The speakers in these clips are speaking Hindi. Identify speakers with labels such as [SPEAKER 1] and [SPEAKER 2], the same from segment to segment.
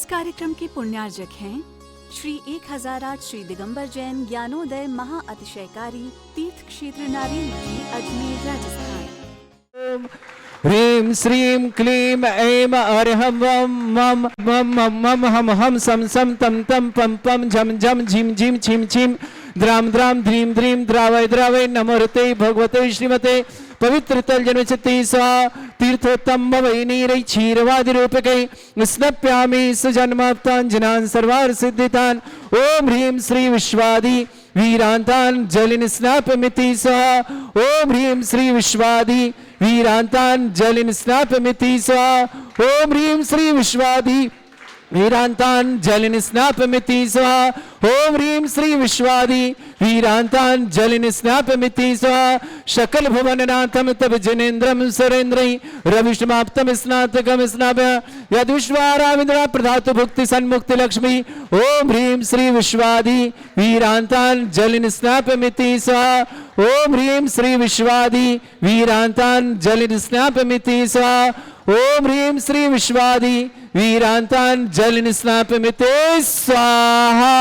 [SPEAKER 1] कार्यक्रम के पुण्यार्जक हैं श्री 1008 श्री दिगंबर जैन ज्ञानोदय महाअतिशयकारी तीर्थ क्षेत्र नारेंद्र जी, अजमेर, राजस्थान।
[SPEAKER 2] ह्रीं श्रीं क्लीं ऐं अर्हं वं मं मं मं मं हम हम सम सम तम तम पम पम झम झम झिम झिम छिम छिम द्राम द्राम ध्रीं ध्रीं द्रावय द्रावय नमोरते भगवते श्रीमते पवित्र तल जन्मचति स्वा तीर्थोत्तम वैनीरै क्षीरवादि रूपकै स्नप्यामि सुजन्माप्ताञ्जनान् सर्वार्थ सिद्धितान्। ओम ह्रीं श्री विश्वादि वीरांतान् जलिन स्नापमिति स्वाहा। ओम ह्रीं श्री विश्वादि वीरांतान् जलिन स्नापमिति स्वाहा। ओम ह्रीं श्री विश्वादि वीरांतान् जलिन स्नापमिति स्वाहा। ओम ह्रीं श्री विश्वादि वीरांतान् जलिन स्नापमिति स्वाहा। शकल भुवननाथं तब जनेन्द्रं सुरेन्द्रै रविष्माप्तम स्नातकम स्नाप्य यद्विश्वाराविन्द्रा प्रधातु भुक्ति सन्मुक्ति लक्ष्मी। ओम ह्रीं श्री विश्वादि वीरांतान् जलिन स्नापमिति स्वाहा। ओम ह्रीं श्री विश्वादि वीरांतान् जलिन स्नापमिति स्वाहा। ओम ह्रीं श्री विश्वादि वीरांतान् जलिन स्नापमिति स्वाहा।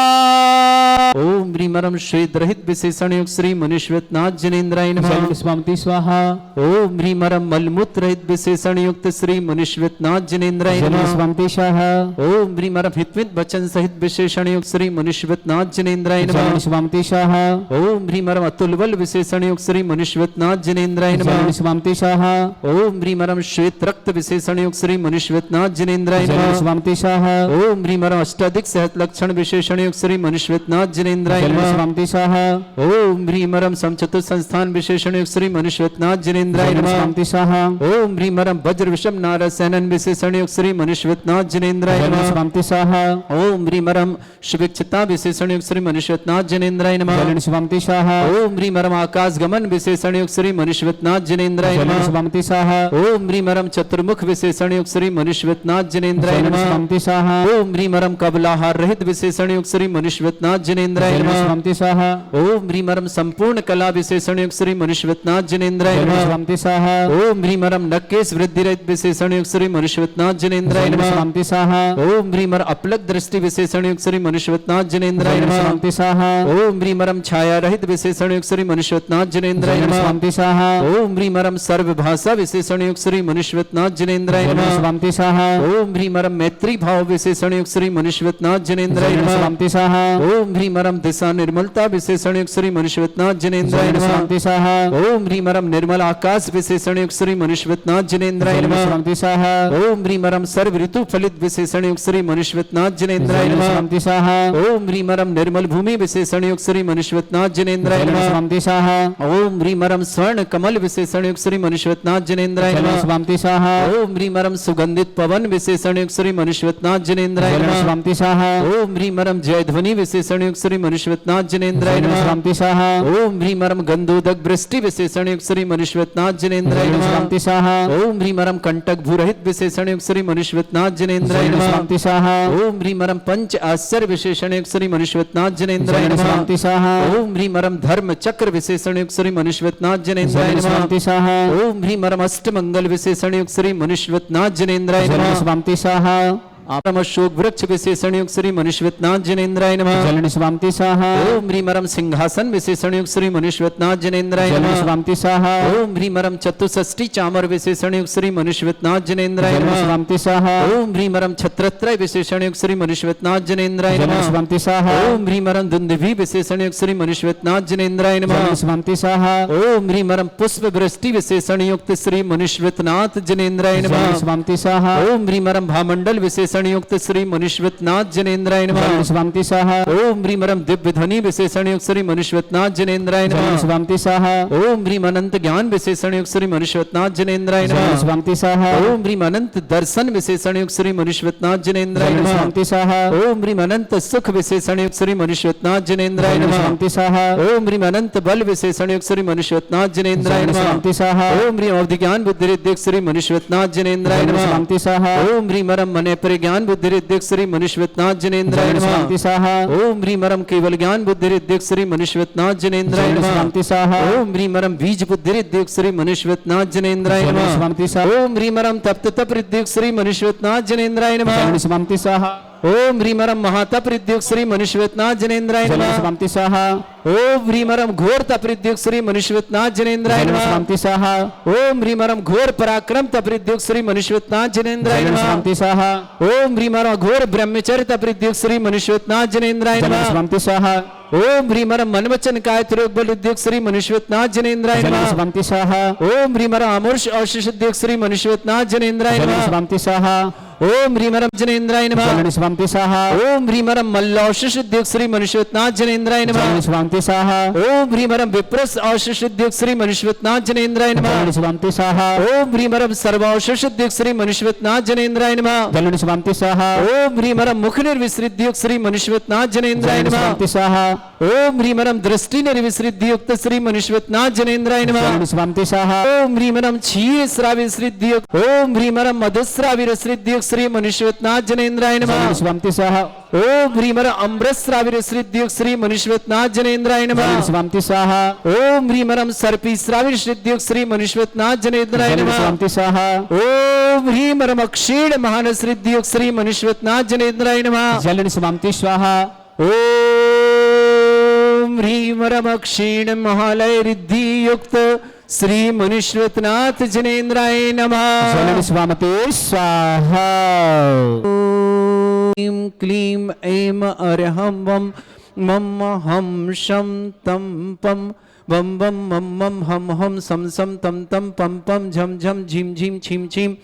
[SPEAKER 2] ओम ह्रीमरम श्वेत रहित विशेषण युक्त श्री मनुष्यनाथ जनेन्द्राय नमः स्वामी स्वाहा। ओम ह्रीमरम मलमूत्र रहित विशेषण युक्त श्री मनुष्यनाथ जनेन्द्राय नमः स्वामी स्वाहा। ओम ह्रीमरम हितवित वचन सहित विशेषण युक्त श्री मनुष्यनाथ जनेन्द्राय नमः स्वामी स्वाहा। ओम ह्रीमरम अतुलबल विशेषण युक्त श्री मनुष्यनाथ जनेन्द्राय नमः स्वामी स्वाहा। ओम ह्रीमरम श्वेत रक्त विशेषण युक्त श्री मनुष्यनाथ जनेन्द्राय नमः स्वामी स्वाहा। ओम ह्रीमरम अष्टाधिक सहत लक्षण विशेषण युक्त श्री मनुष्यनाथ जनेन्द्राय नमः स्वामी स्वाहा। ओम ह्रीमरम समचतुर संस्थान विशेषण युक्त श्री मनुष्यनाथ जनेन्द्राय नमः स्वामी स्वाहा। ओम ह्रीमरम वज्र विषम नारसेनन विशेषण युक्त श्री मनुष्यनाथ जनेन्द्राय नमः स्वामी स्वाहा। ओम ह्रीमरम शुभेच्छता विशेषण युक्त श्री मनुष्यनाथ जनेन्द्राय नमः स्वामी स्वाहा। ओम ह्रीमरम आकाश गमन विशेषण युक्त श्री मनुष्यनाथ जनेन्द्राय नमः स्वामी स्वाहा। ओम ह्रीमरम चतुर्मुख विशेषण युक्त श्री मनुष्यनाथ जनेन्द्राय नमः स्वामी स्वाहा। ओम ह्रीमरम कबलाहार रहित विशेषण युक्त श्री मनुष्यनाथ जनेन्द्राय नमः स्वामी स्वाहा। ओम ह्रीमरम संपूर्ण कला विशेषण युक्त श्री मनुष्यनाथ जनेन्द्राय नमः स्वामी स्वाहा। ओम ह्रीमरम नक्केश वृद्धि रहित विशेषण युक्त श्री मनुष्यनाथ जनेन्द्राय नमः स्वामी स्वाहा। ओम ह्रीमर अपलक दृष्टि विशेषण युक्त श्री मनुष्यनाथ जनेन्द्राय नमः स्वामी स्वाहा। ओम ह्रीमरम छाया रहित विशेषण युक्त श्री मनुष्यनाथ जनेन्द्राय नमः स्वामी स्वाहा। ओम ह्रीमरम सर्वभाषा विशेषण युक्त श्री मनुष्यनाथ जनेन्द्राय नमः स्वामी स्वाहा। ओम ह्रीमरम मैत्री भाव विशेषण युक्त श्री मनुष्यनाथ जनेन्द्राय नमः स्वामी स्वाहा। ओम ह्रीमरम दिशा निर्मलता विशेषण युक्त श्री मनुष्यनाथ जनेन्द्राय नमः स्वामी स्वाहा। ओम ह्रीमरम निर्मल आकाश विशेषण युक्त श्री मनुष्यनाथ जनेन्द्राय नमः स्वामी स्वाहा। ओम ह्रीमरम सर्व ऋतु फलित विशेषण युक्त श्री मनुष्यनाथ जनेन्द्राय नमः स्वामी स्वाहा। ओम ह्रीमरम निर्मल भूमि विशेषण युक्त श्री मनुष्यनाथ जनेन्द्राय नमः स्वामी स्वाहा। ओम ह्रीमरम स्वर्ण कमल विशेषण युक्त श्री मनुष्यनाथ जनेन्द्राय नमः स्वामी स्वाहा। ओम ह्रीमरम सुगंधित पवन विशेषण युक्त श्री मनुष्यनाथ जनेन्द्राय नमः स्वामी स्वाहा। ओम ह्रीमरम जय ध्वनि विशेषण युक्त श्री मनुष्यनाथ जनेन्द्राय नमः स्वामी स्वाहा। ओम ह्रीमरम गंधोदक वृष्टि विशेषण युक्त श्री मनुष्यनाथ जनेन्द्राय नमः स्वामी स्वाहा। ओम ह्रीमरम कंटक भूरहित विशेषण युक्त श्री मनुष्यनाथ जनेन्द्राय नमः स्वामी स्वाहा। ओम ह्रीमरम पंच आश्चर्य विशेषण युक्त श्री मनुष्यनाथ जनेन्द्राय नमः स्वामी स्वाहा। ओम ह्रीमरम धर्म चक्र विशेषण युक्त श्री मनुष्यनाथ जनेन्द्राय नमः स्वामी स्वाहा। ओम ह्रीमरम अष्टमंगल विशेषण युक्त श्री मनुष्यनाथ जनेन्द्राय नमः स्वामी स्वाहा। आपम अशोक वृक्ष विशेषण युक्त श्री मनुष्यनाथ जनेन्द्राय नमः स्वामी स्वाहा। ओम ह्रीमरम सिंहासन विशेषण युक्त श्री मनुष्यनाथ जनेन्द्राय नमः स्वामी स्वाहा। ओम ह्रीमरम चतुष्षष्टि चामर विशेषण युक्त श्री मनुष्यनाथ जनेन्द्राय नमः स्वामी स्वाहा। ओम ह्रीमरम छत्रत्रय विशेषण युक्त श्री मनुष्यनाथ जनेन्द्राय नमः स्वामी स्वाहा। ओम ह्रीमरम दुंदुभि विशेषण युक्त श्री मनुष्यनाथ जनेन्द्राय नमः स्वामी स्वाहा। ओम ह्रीमरम पुष्प वृष्टि विशेषण युक्त श्री मनुष्यनाथ जनेन्द्राय नमः स्वामी स्वाहा। ओम ह्रीमरम भामंडल विशेषण युक्त श्री मनुष्यनाथ जनेन्द्राय नमः स्वामी स्वाहा। ओम ह्रीमरम दिव्य ध्वनि विशेषण युक्त श्री मनुष्यनाथ जनेन्द्राय नमः स्वामी स्वाहा। ओम ह्रीम अनंत ज्ञान विशेषण युक्त श्री मनुष्यनाथ जनेन्द्राय नमः स्वामी स्वाहा। ओम ह्रीम अनंत दर्शन विशेषण युक्त श्री मनुष्यनाथ जनेन्द्राय नमः स्वामी स्वाहा। ओम ह्रीम अनंत सुख विशेषण युक्त श्री मनुष्यनाथ जनेन्द्राय नमः स्वामी स्वाहा। ओम ह्रीम अनंत बल विशेषण युक्त श्री मनुष्यनाथ जनेन्द्राय नमः स्वामी स्वाहा। ओम ह्रीम अवधि ज्ञान बुद्धि श्री मनुष्यनाथ जनेन्द्राय नमः स्वामी स्वाहा। ओम ह्रीमरम मने ज्ञान बुद्धि रिद्धिक श्री मनुष्यनाथ जनेन्द्राय नमः। ओम ह्रीं मरम केवल ज्ञान बुद्धि रिद्धिक श्री मनुष्यनाथ जनेन्द्राय नमः। ओम ह्रीं मरम बीज बुद्धि रिद्धिक श्री मनुष्यनाथ जनेन्द्राय नमः। ओम ह्रीं मरम तप तप रिद्धिक श्री मनुष्यनाथ जनेन्द्राय नमः। ओम ह्रीं मरम महातप रिद्धिक श्री मनुष्यनाथ जनेन्द्राय नमः। ओम ह्रीं मरम घोर तप रिद्धिक श्री मनुष्यनाथ जनेन्द्राय नमः। ओम ह्रीं मरम घोर पराक्रम तप रिद्धिक श्री मनुष्यनाथ जनेन्द्राय नमः। ओम ह्रीं मरम घोर ब्रह्मचर्य तप रिद्धिक श्री मनुष्यनाथ जनेन्द्राय नमः। ओम ह्रीं मरम मन वचन काय त्रियोग बल रिद्धिक श्री मनुष्यनाथ जनेन्द्राय नमः। ओम ह्रीं मरम अमूर्ष औषध रिद्धिक श्री मनुष्यनाथ जनेन्द्राय नमः। ओम ह्रीं मरम जनेन्द्राय नमः। ओम ह्रीं मरम मल्लौषध रिद्धिक श्री मनुष्यनाथ जनेन्द्राय नमः। ओम ह्रीं मरम विप्रस औषध रिद्धिक श्री मनुष्यनाथ जनेन्द्राय नमः। ओम ह्रीं मरम सर्वौषध रिद्धिक श्री मनुष्यनाथ जनेन्द्राय नमः। ओम ह्रीं मरम मुख निर्विसृद्धियुक्त श्री मनुष्यनाथ जनेन्द्राय नमः। ओम ह्रीं मरम दृष्टि निर्विसृद्धियुक्त श्री मनुष्यनाथ जनेन्द्राय नमः। ओम ह्रीं मरम क्षीर श्राव्य सृद्धियुक्त ओम ह्रीं मरम मधुस्राव्य रसृद्धियुक्त श्री मनुष्यनाथ जनेन्द्राय नमः। ओम ह्रीं मरम अमृत श्राव्य सृद्धियुक्त श्री मनुष्यनाथ जनेन्द्राय नमः। ओम ह्रीं मरम सर्पी श्राव्य सृद्धियुक्त श्री मनुष्यनाथ जनेन्द्राय नमः। ओम ह्रीं मरम क्षीण महान सृद्धियुक्त श्री मनुष्यनाथ जनेन्द्राय नमः। ओम ह्रीं मरम क्षीण महालय रिद्धि युक्त श्री मनुष्यनाथ जनेन्द्राय नमः।
[SPEAKER 3] स्वामते स्वाहा।
[SPEAKER 2] ओम क्लीम ऐम अरहम वम मम हम शम तम पम वम वम मम मम हम हम सम सम तम तम पम पम झम झम झीम झीम छीम छीम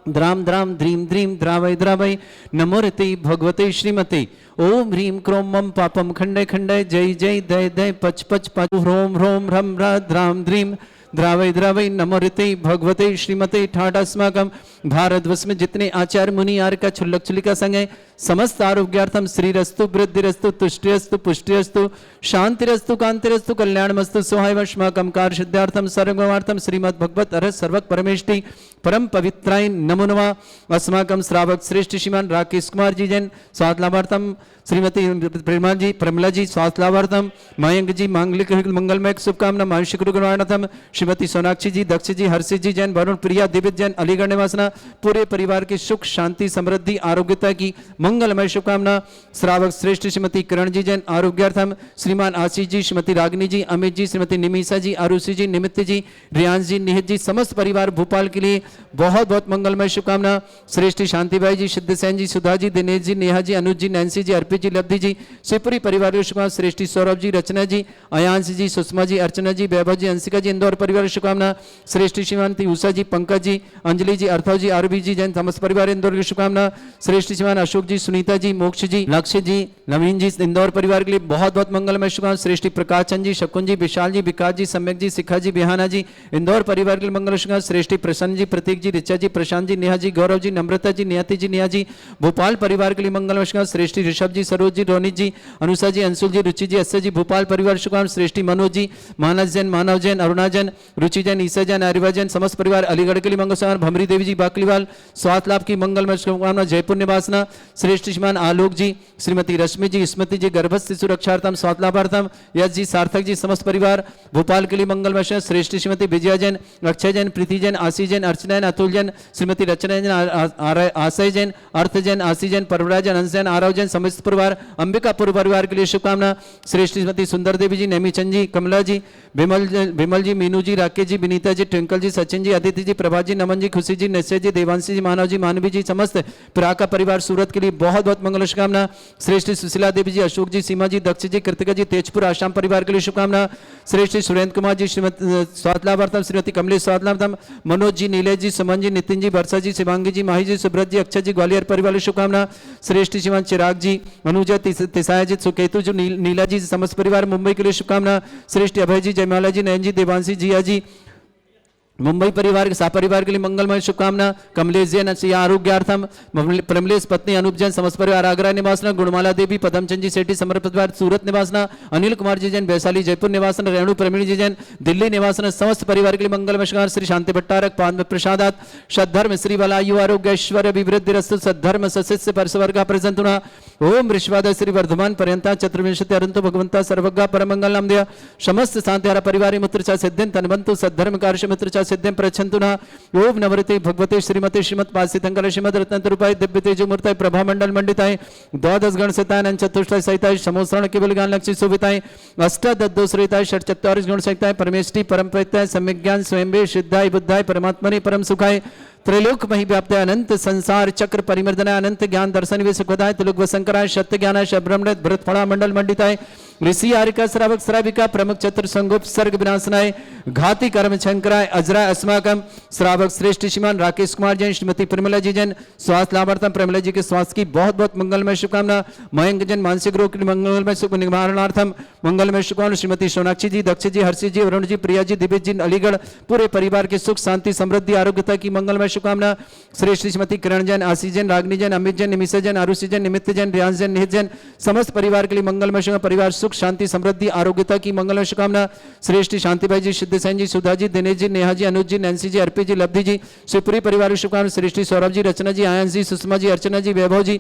[SPEAKER 2] द्राम द्राम ध्रीम ध्रीम द्रावय द्रावय नमोरते भगवते श्रीमते। ओम ह्रीं क्रोम मम पापम खंडय खंडय जय जय दय दय पच पच पच ह्रोम ह्रोम ह्रम ह्रा द्राम ध्रीम द्रावय द्रावय नमोरते भगवते श्रीमते। ठाट अस्माकम भारतवर्ष में जितने आचार्य मुनि आर्य का छुल्लक छुलिका संग है समस्त आरोग्यार्थम श्रीरस्तु वृद्धिरस्तु तुष्टिरस्तु पुष्टिरस्तु शांतिरस्तु कांतिरस्तु कल्याणमस्तु सोहायवश्माकम कार्य सिद्धार्थम सर्वगमार्थम श्रीमद् भगवत अरहत सर्वक परमेष्टि परम पवित्राय नमो नमः। अस्माकम श्रावक श्रेष्ठ श्रीमान राकेश कुमार जी जैन स्वास्थ्य लाभार्थम श्रीमती प्रमिला जी स्वास्थ्य लाभार्थम मयंक जी मांगलिक मंगलमय शुभकामना मायुष्य गुरुगुणार्थम श्रीमती सोनाक्षी जी दक्ष जी हर्षित जी जैन वरुण प्रिया दिव्य जैन अलीगढ़ निवासना पूरे परिवार की सुख शांति समृद्धि आरोग्यता की मंगलमय शुभकामना। श्रावक श्रेष्ठ श्रीमती किरण जी जैन आरोग्यार्थम श्रीमान आशीष जी श्रीमती रागिनी जी अमित जी श्रीमती निमिषा जी आरुषि जी निमित्त जी रियांश जी निहित जी समस्त परिवार भोपाल के लिए बहुत बहुत मंगलमय शुभकामना। श्रेष्ठ शांतिबाई जी सिद्धसेन जी सुधा जी दिनेश जी नेहा जी अनुज जी नैन्सी जी अर्पित जी लब्धि जी शिवपुरी परिवार की शुभकामना। श्रेष्ठी सौरभ जी रचना जी अयांश जी सुषमा जी अर्चना जी वैभव जी अंशिका जी इंदौर परिवार की शुभकामना। श्रेष्ठी श्रीमती उषा जी पंकज जी अंजलि जी अर्थव जी आरबी जी जैन समस्त परिवार इंदौर की शुभकामना। श्रेष्ठ श्रीमान अशोक जी सुनीता जी मोक्ष जी लक्ष्य जी नवीन जी इंदौर परिवार के लिए बहुत बहुत मंगलमय शुभकामना। श्रेष्ठी प्रकाश चंद जी शकुन जी विशाल जी विकास जी सम्यक जी शिखा जी बिहाना जी इंदौर परिवार के लिए मंगल शुभकामना। श्रेष्ठी प्रसन्न जी प्रतीक जी रिचा जी प्रशांत जी नेहा जी गौरव जी नम्रता जी नियति जी नेहा जी भोपाल परिवार के लिए मंगलमय शुभकामना। श्रेष्ठी ऋषभ जी सरोज जी रोनित जी अनुषा जी अंशुल जी रुचि जी अस्या जी भोपाल परिवार शुभकामना। श्रेष्ठी मनोज जी मानस जैन मानव जैन अरुणा जैन रुचि जैन ईसा जैन आर्यवा जैन समस्त परिवार अलीगढ़ के लिए मंगल शुभकामना। भमरी देवी जी बाकलीवाल स्वास्थ्य लाभ की मंगलमय शुभकामना। जयपुर निवासना श्रेष्ठ श्रीमान आलोक जी श्रीमती रश्मि जी स्मृति जी गर्भस्थ सुरक्षार्थम स्वास्थ्य लाभार्थम यश जी सार्थक जी समस्त परिवार भोपाल के लिए मंगलमय। श्रेष्ठ श्रीमती विजया जैन अक्षय जैन प्रीति जैन आशीष जैन अर्चना जैन अतुल जैन श्रीमती रचना जैन आशय जैन अर्थ जैन आशी जैन परवरा जैन अंश जैन आरव जैन समस्त परिवार अंबिकापुर परिवार के लिए शुभकामना। श्रेष्ठ श्रीमती सुंदर देवी जी नेमीचंद जी कमला जी विमल जी मीनू जी राकेश जी विनीता जी ट्विंकल जी सचिन जी अदिति जी प्रभा जी नमन जी खुशी जी निश्चय जी देवांशी जी मानव जी मानवी जी समस्त प्राका परिवार सूरत के लिए बहुत बहुत मंगल शुभकामना। श्रेष्ठ सुशीला देवी जी अशोक जी सीमा जी दक्ष जी कृतिका जी तेजपुर आसाम परिवार के लिए शुभकामना। श्रेष्ठ सुरेंद्र कुमार जी श्रीमती स्वास्थ्य लाभार्थम श्रीमती कमलेश स्वास्थ्य लाभार्थम मनोज जी नीलेश जी सुमन जी नितिन जी वर्षा जी शिवांगी जी माही जी सुब्रत जी अक्षय जी ग्वालियर परिवार की शुभकामना। श्रेष्ठ श्रीमान चिराग जी अनुजा तिसाया जी सुकेतु जो नीला जी समस्त परिवार मुंबई के लिए शुभकामना। श्रेष्ठ अभय जी जयमाला जी नयन जी देवांशी जिया जी मुंबई परिवार के सपरिवार के लिए मंगलमय शुभकामना। कमलेश जैन आरोग्यार्थम, प्रमलेश पत्नी अनूप जैन समस्त परिवार आगरा निवासना। गुणमाला देवी पदमचंद जी सेठी समर्थ परिवार सूरत निवासना। अनिल कुमार जी जैन वैशाली जयपुर निवासना। रेणु प्रवीण जी जैन दिल्ली निवासना। समस्त परिवार के लिए मंगलमय शुभकामना। श्री शांति भट्टारक पाद प्रसादात सद्धर्म श्री बलायु आरोग्य ऐश्वर्य अभिवृद्धि रस्तु सद्धर्म सस्य परसवर्गा प्रजंतुना। ओम ऋषवाद श्री वर्धमान पर्यंता चतुर्विंशति अरंतो भगवंता सर्वज्ञ परमंगल नामदेव समस्त शांतिहारा परिवार मित्र चा सिद्धिं तनवंतु सद्धर्म कार्य मित्र चा सिद्धिं प्रच्छन्तुना। ओम नवरते भगवते श्रीमते श्रीमद पासितंकर श्रीमद रत्नतरूपाय दिव्य तेजो मूर्ताय प्रभा मंडल मंडिताय द्वादश गण सताय चतुष्टय सहिताय समोसरण केवल ज्ञान लक्ष्य शोभिताय अष्टादशोश्रिताय षट चत्वारिश गुण सहिताय परमेष्टि परम प्रत्यय सम्यक ज्ञान स्वयं सिद्धाय बुद्धाय परमात्मने परम सुखाय त्रैलोक मही व्याप्त अनंत संसार चक्र परिमर्दनाय अनंत ज्ञान दर्शन वे सुखदाय त्रिलोक वसंकराय सत्य ज्ञानाय शब्रह्मणित भरत फणा मंडल मंडिताय ऋषि आरिका श्रावक श्राविका प्रमुख चतुर संगोप सर्ग विनाशनाय घाती कर्म शंकराय अजरा अस्माकम श्रावक श्रेष्ठ श्रीमान राकेश कुमार जैन श्रीमती प्रमिला जी जैन स्वास्थ्य लाभार्थम प्रमिला जी के स्वास्थ्य की बहुत बहुत मंगलमय शुभकामना। मयंक जैन मानसिक रोग के मंगलमय सुख निवारणार्थम मंगलमय शुभकामना। श्रीमती सोनाक्षी जी दक्ष जी हर्षि जी वरुण जी प्रिया जी दिव्य जी अलीगढ़ पूरे परिवार के सुख शांति समृद्धि आरोग्यता की मंगलमय शुभकामना। श्रेष्ठ श्रीमती किरण जैन आशीष जैन रागनी जैन अमित जैन निमिषा जैन आरुषि जैन निमित्त जैन रियांश जैन निहित जैन समस्त परिवार के लिए मंगलमय शुभकामना। परिवार सुख शांति समृद्धि आरोग्यता की मंगलमय शुभकामना। श्रेष्ठ शांतिभाई जी सिद्ध सैन जी सुधा जी दिनेश जी नेहा जी अनुज जी नैन्सी जी अर्पी जी लब्धि जी शिवपुरी परिवार की शुभकामना। श्रेष्ठ सौरभ जी रचना जी आयंश जी सुषमा जी अर्चना जी वैभव जी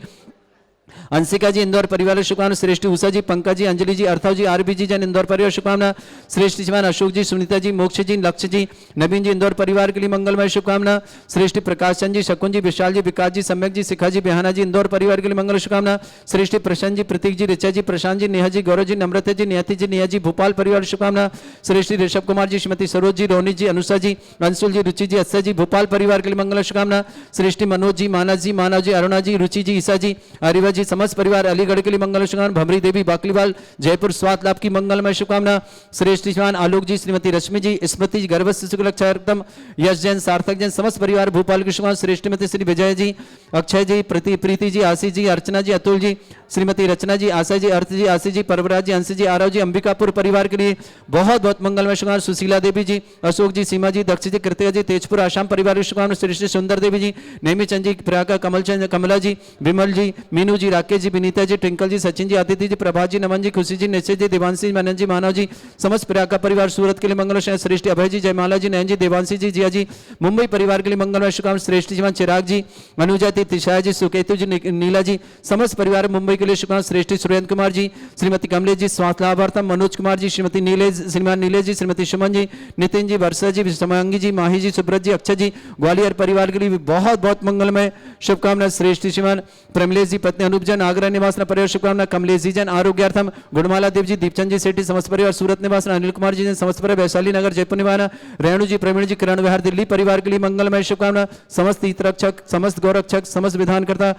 [SPEAKER 2] अंशिका जी इंदौर परिवार शुभकामना। श्रेष्ठ उषा जी पंकज जी अंजलि जी अर्थव जी आरबी जी जैन इंदौर परिवार शुभकामना। श्रेष्ठ श्रीमान अशोक जी सुनीता जी मोक्ष जी लक्ष्य जी नवीन जी इंदौर परिवार के लिए मंगलमय शुभकामना। श्रेष्ठ प्रकाश चंद जी शकुन जी विशाल जी विकास जी सम्यक जी शिखा जी बिहाना जी इंदौर परिवार के लिए मंगल शुभकामना। श्रेष्ठ प्रशांत जी प्रतीक जी ऋचा जी प्रशांत जी नेहा जी गौरव जी नम्रता जी नियति जी नेहा जी भोपाल परिवार शुभकामना। श्रेष्ठ ऋषभ कुमार जी श्रीमती सरोज जी रोनी जी अनुषा जी अंशुल जी रुचि जी अस्सा जी भोपाल परिवार के लिए मंगल शुभकामना। श्रेष्ठ मनोज जी मानव जी अरुणा जी रुचि जी ईसा जी अरिवा जी समस्त परिवार अलीगढ़ के लिए मंगल शुभकामना। भमरी देवी बाकलीवाल जयपुर स्वास्थ्य लाभ की मंगलमय शुभकामना। श्रेष्ठ श्रीमान आलोक जी श्रीमती रश्मि जी स्मृति जी गर्भस्थ शुक्लक्षार्थम यश जैन सार्थक जैन समस्त परिवार भोपाल की शुभकामना। श्रेष्ठमती श्री विजय जी अक्षय जी प्रीति जी आशीष जी अर्चना जी अतुल जी श्रीमती रचना जी आशा जी अर्थ जी आशीष जी परवराज जी अंश जी आरव जी अंबिकापुर परिवार के लिए बहुत बहुत मंगलमय शुभकामना। सुशीला देवी जी अशोक जी सीमा जी दक्ष जी कृतिका जी तेजपुर आसाम परिवार की शुभकामना। श्रेष्ठ सुंदर देवी जी नेमी चंद जी प्रियंका कमल चंद कमला जी विमल जी मीनू जी राकेश जी विनीता जी ट्विंकल जी सचिन जी आदित्य जी प्रभात जी नमन जी खुशी जी निश्चय जी देवांशी मनन जी मानव जी समस्त प्रियंका परिवार सूरत के लिए मंगल। श्रेष्ठ अभय जी जयमाला जी नयन जी देवांशी जी जिया जी मुंबई परिवार के लिए मंगलमय शुभकामना। श्रेष्ठ जीवन चिराग जी अनुजा जी तिशाया जी सुकेतु जी नीला जी समस्त परिवार मुंबई के लिए शुभकामना। श्रेष्ठ सुरेंद्र कुमार जी श्रीमती कमलेश जी स्वास्थ्य लाभार्थम मनोज कुमार जी श्रीमती नीलेश श्रीमान नीलेश जी श्रीमती सुमन जी नितिन जी वर्षा जी समांगी जी माही जी सुब्रत जी अक्षय जी ग्वालियर परिवार के लिए बहुत बहुत मंगलमय शुभकामना। श्रेष्ठ श्रीमान प्रमलेश जी पत्नी अनूप जैन आगरा निवास परिवार शुभकामना। कमलेश जी जैन आरोग्यार्थम गुणमाला देव जी दीपचंद जी सेठी समस्त परिवार सूरत निवास अनिल कुमार जी जैन समस्त परिवार वैशाली नगर जयपुर निवास रेणु जी प्रवीण जी किरण विहार दिल्ली परिवार के लिए मंगलमय शुभकामना। समस्त हितरक्षक समस्त गौरक्षक समस्त विधानकर्ता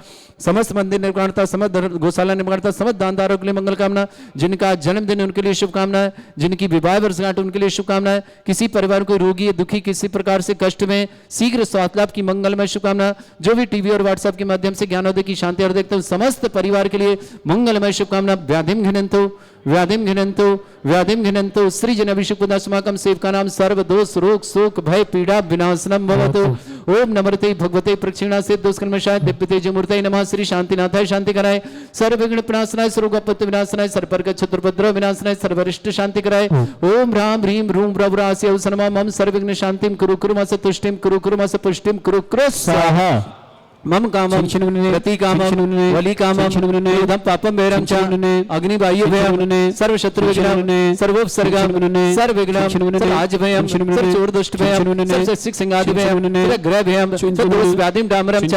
[SPEAKER 2] समस्त मंदिर निर्माणता समस्त गौशाला निर्माणता समस्त दानदारों के लिए मंगल कामना। जिनका जन्मदिन उनके लिए शुभकामनाएं जिनकी विवाह वर्षगांठ उनके लिए शुभकामनाएं। किसी परिवार को रोगी या दुखी किसी प्रकार से कष्ट में शीघ्र स्वास्थ्य लाभ की मंगलमय शुभकामना। जो भी टीवी और व्हाट्सएप के माध्यम से ज्ञानोदय की शांति और देखते हैं समस्त परिवार के लिए मंगलमय शुभकामना। व्याधिम घिनंतो सृजन अभिषेकदास्माकं सेवकानां सर्व दोष रोग शोक भय पीड़ा विनाशनम भवतु। ओम नमस्ते भगवते प्रक्षिणा से दोषकर्मशाय दिव्य तेजमूर्तये नमः। श्री शांतिनाथाय शांति कराय सर्व विघ्न विनाशनाय सर्वगपत्य विनाशनाय सर्वप्रक शत्रुपद्रव विनाशनाय सर्वरिष्ट शांति कराय। ओम राम ह्रीं रूम ब्रवरास्य नमः। मम सर्वविघ्न शांतिं कुरु कुरुमस तुष्टिं कुरु कुरुमस पुष्टिं कुरु कुरु स्वाहा। मम कामं प्रति कामं वली कामं योधं पापं वैरं च अग्निबाह्य भयं सर्व शत्रु विघ्नं सर्वोपसर्गं सर्वविघ्नं सर्वराज भयं सर्वचोर दुष्ट भयं सर्वशिक सिंहादि भयं सर्वग्रह भयं सर्वदोष व्याधिं डामरं च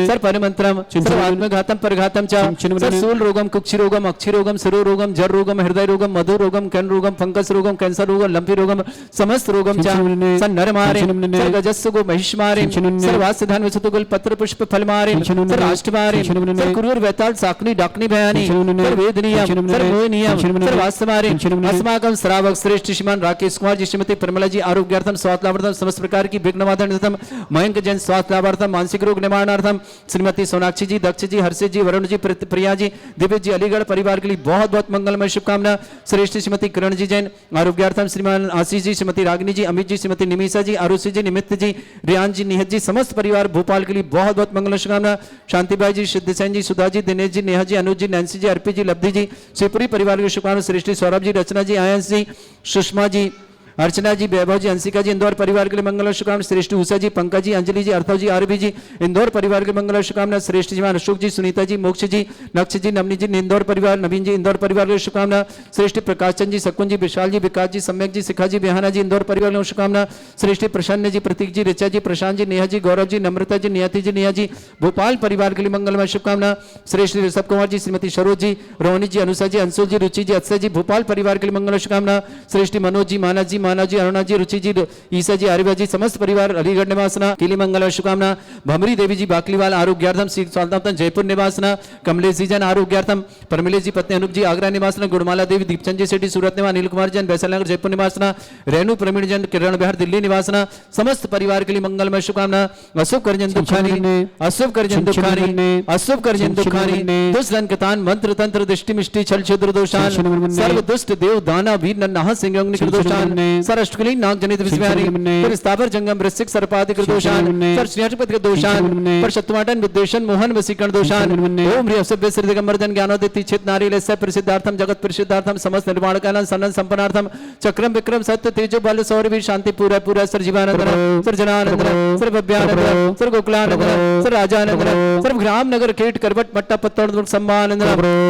[SPEAKER 2] सर्वपरिमन्त्रं सर्वात्मघातं परघातं च सर्वशूल रोगं कुक्षि रोगं अक्षि रोगं शिरो रोगं जर रोगं हृदय रोगं मधु रोगं कर्ण रोगं फंगस रोगं कैंसर रोगं लंपी रोगं समस्त रोगं च सन्नरमारे सर्वगजस्सु गो महिष्मारे सर्वास्य धन विसुतुगुल पत्र पुष्प फलमारे सर राष्ट्रमारे सर कुरूर वेताल साकनी डाकनी बयानी सर वेदनियम सर मोहनियम सर वास्तमारे अस्माकं श्रावक श्रेष्ठ श्रीमान राकेश कुमार जी श्रीमती परिमला जी आरोग्यार्थम स्वास्थ्य लाभार्थम समस्त प्रकार की विघ्न निवारणार्थम मयंक जैन स्वास्थ्य लाभार्थम मानसिक रोग निवारणार्थम श्रीमती सोनाक्षी जी दक्ष जी हर्षित जी वरुण जी प्रिया जी दिव्य जी अलीगढ़ परिवार के लिए बहुत बहुत मंगलमय शुभकामना। श्रेष्ठ श्रीमती किरण जी जैन आरोग्यार्थम श्रीमान आशीष जी श्रीमती रागिनी जी अमित जी श्रीमती निमिषा जी आरुषि जी निमित्त जी रियान जी निहत जी समस्त परिवार भोपाल के लिए बहुत बहुत मंगल शुभकामना। शांतिबाई जी सिद्धसेन जी सुधा जी दिनेश जी नेहा जी अनुज जी नैन्सी जी अर्पी जी लब्धि जी शिवपुरी परिवार के शुभकामना। श्रेष्ठ सौरभ जी रचना जी आयंस जी सुषमा जी अर्चना जी वैभव जी अंशिका जी इंदौर परिवार के लिए मंगल शुभकामना। श्रेष्ठ उषा जी पंकज जी अंजलि जी अर्थव जी आरबी जी इंदौर परिवार के मंगल शुभकामना। श्रेष्ठ जी अशोक जी सुनीता जी मोक्ष जी नक्ष जी नवनी जी इंदौर परिवार नवीन जी इंदौर परिवार के शुभकामना। श्रेष्ठ प्रकाश चंद जी शकुन जी विशाल जी विकास जी सम्यक जी शिखा जी बिहाना जी इंदौर परिवार के शुभकामना। श्रेष्ठ प्रसन्न जी प्रतीक जी ऋचा जी प्रशांत जी नेहा जी गौरव जी नम्रता जी नियति जी नेहा जी भोपाल परिवार के लिए मंगलमय शुभकामना। श्रेष्ठ ऋषभ कुमार जी श्रीमती सरोज जी रोहिणी जी अनुषा जी अंशु जी रुचि जी अक्षय जी भोपाल परिवार के लिए मंगल शुभकामना। श्रेष्ठ मनोज जी मानस जी अरुणा जी रुचि जी ईसा जी आर्यभा जी समस्त परिवार अलीगढ़ निवासना के लिए मंगल शुभकामना। भमरी देवी जी बाकलीवाल आरोग्यार्थम स्वागतार्थम जयपुर निवासना। कमलेश जी जन आरोग्यार्थम परमिलेश जी पत्नी अनूप जी आगरा निवासना। गुणमाला देवी दीपचंद जी सेठी सूरत निवास अनिल कुमार जन वैशालनगर जयपुर निवासना। रेणु प्रवीण जन किरण बिहार दिल्ली निवासना समस्त परिवार के लिए मंगलमय शुभकामना। अशुभ करजन दुखानी अशुभ करजन दुखानी अशुभ करजन दुखानी दुष्टन कतान मंत्र तंत्र दृष्टि मिष्टि छल छुद्र दोषान सर्व दुष्ट देव दाना वीर नन्हा सिंह अग्नि दोषान सर अष्टकुली नाग जनित विस्मयानी पर स्थावर जंगम वृश्चिक सर्पादि दोषान पर श्रीहरिपति दोषान पर शत्रुवाटन विद्वेषण मोहन वसीकरण दोषान ओम ह्रीं सभ्य श्री दिगंबरजन ज्ञानोदित चित नारी लस्य प्रसिद्धार्थम जगत प्रसिद्धार्थम समस्त निर्माण कालन सनन संपन्नार्थम चक्रम विक्रम सत्य तेजो बल सौर वीर शांति पूरा पूरा सर जीवानंद सर जनानंद सर भव्यानंद सर गोकुलानंद सर राजानंद सर ग्राम नगर कीट करवट मट्टा पत्तड़ सम्मानंद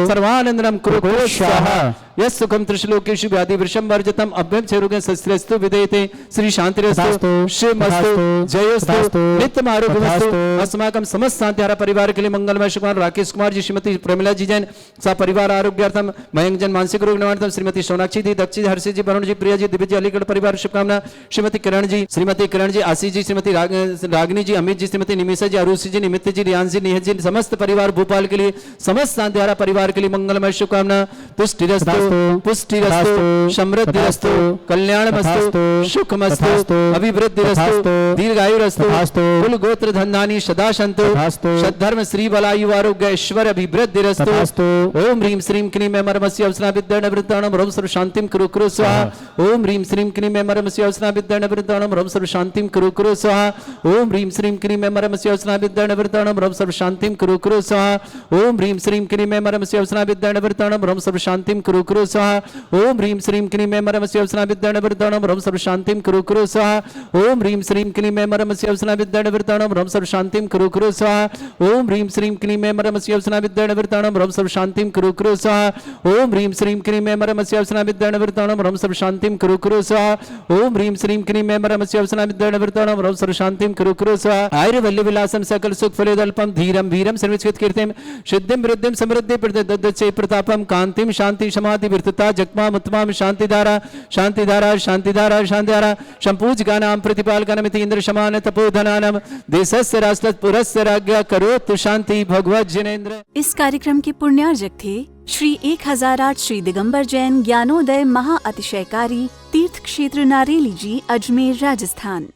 [SPEAKER 2] सर्वानंदनम कुरु स्वाहा यस सुखम त्रिशलोकेषु व्याधि वृषम वर्जतम अभ्यम चरुगे सस्त्रस्तु विदेते श्री शांतिरस्तु शिवमस्तु जयोस्तु नित्यम आरोग्यमस्तु। अस्माकं समस्त शांतिहारा परिवार के लिए मंगलमय शुभकामना। राकेश कुमार जी श्रीमती प्रमिला जी जैन सा परिवार आरोग्यार्थम मयंक जन मानसिक रोग निवारणार्थम श्रीमती सोनाक्षी जी दक्षी जी हर्षित जी वरुण जी प्रिया जी दिव्य जी अलीगढ़ परिवार शुभकामना। श्रीमती किरण जी श्रीमती किरण जी आशीष जी श्रीमती रागिनी जी अमित जी श्रीमती निमिषा जी अरुषि जी निमित्त जी रियान जी निहत जी समस्त परिवार भोपाल के लिए समस्त शांतिहारा परिवार के लिए मंगलमय शुभकामना। तुष्टिरस्तु पुष्टिरस्तु समृद्धिरस्तु कल्याणमस्तु सुखमस्तु अभिवृद्धिरस्तु दीर्घायुरस्तु कुल गोत्र धन्धानी सदा सन्तु सद्धर्म श्री बलायु आरोग्य ऐश्वर्य अभिवृद्धिरस्तु। ओम ह्रीं श्रीं क्लीं मर्मस्य अवसना विद्यण वृत्ताणं ह्रौं सर्व शांतिं कुरु कुरु स्वाहा। ओम ह्रीं श्रीं क्लीं मर्मस्य अवसना विद्यण वृत्ताणं ह्रौं सर्व शांतिं कुरु कुरु स्वाहा। ओम ह्रीं श्रीं क्लीं मर्मस्य अवसना विद्यण वृत्ताणं ह्रौं सर्व शांतिं कुरु कुरु स्वाहा। ओम ह्रीं श्रीं क्लीं मर्मस्य अवसना विद्यण वृत्ताणं ह्रौं सर्व शांतिं कुरु कुरु स्वाहा। ओम ह्रीं श्रीं क्लीं मर्मस्य अवसना विद्यण वृत्ताणं ह्रौं सर्व शांतिं कुरु कुरु स्वाहा। ओम ह्रीं श्रीं क्लीं मर्मस्य अवसना विद्यण वृत्ताणं ह्रौं सर्व शांतिं कुरु कुरु स्वाहा। ओम ह्रीं श्रीं क्लीं मर्मस्य अवसना विद्यण वृत्ताणं ह्रौं सर्व शांतिं कुरु कुरु स्वाहा। ओम ह्रीं श्रीं क्लीं मर्मस्य अवसना विद्यण वृत्ताणं ह्रौं सर्व शांतिं कुरु कुरु स्वाहा। ओम ह्रीं श्रीं क्लीं मर्मस्य अवसना विद्यण वृत्ताणं ह्रौं सर्व शांतिं कुरु कुरु स्वाहा। आयुर्वल्य विलासं सकल सुख फलेदल्पं धीरं वीरं सर्वस्कृत कीर्तिं सिद्धिं वृद्धिं समृद्धि प्रददच्चे प्रतापं कांतिं शांति समाधि विरतता जगमाम उत्तमाम शांतिधारा शांतिधारा शांतिधारा शांतिधारा संपूज्यकानां प्रतिपालकानामिति इंद्र समान तपोधनानां देशस्य राष्ट्रस्य पुरस्य राज्ञा करोतु शांति भगवत जिनेन्द्र।
[SPEAKER 1] इस कार्यक्रम के पुण्यार्जक थे श्री 1008 श्री दिगंबर जैन ज्ञानोदय महा अतिशयकारी तीर्थ क्षेत्र नारेली जी अजमेर राजस्थान।